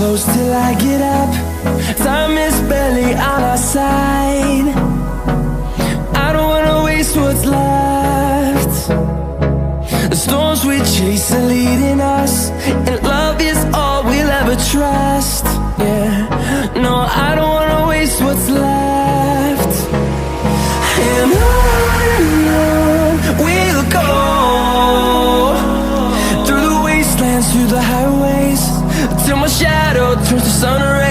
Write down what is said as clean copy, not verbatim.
close till I get up. Time is barely on our side. I don't wanna waste what's left. The storms we chase are leading us, and love is all we'll ever trust. Yeah, no, I don't wanna waste what's left. And on we'll go, through the wastelands, through the highways, till my shadow turns to sun rays.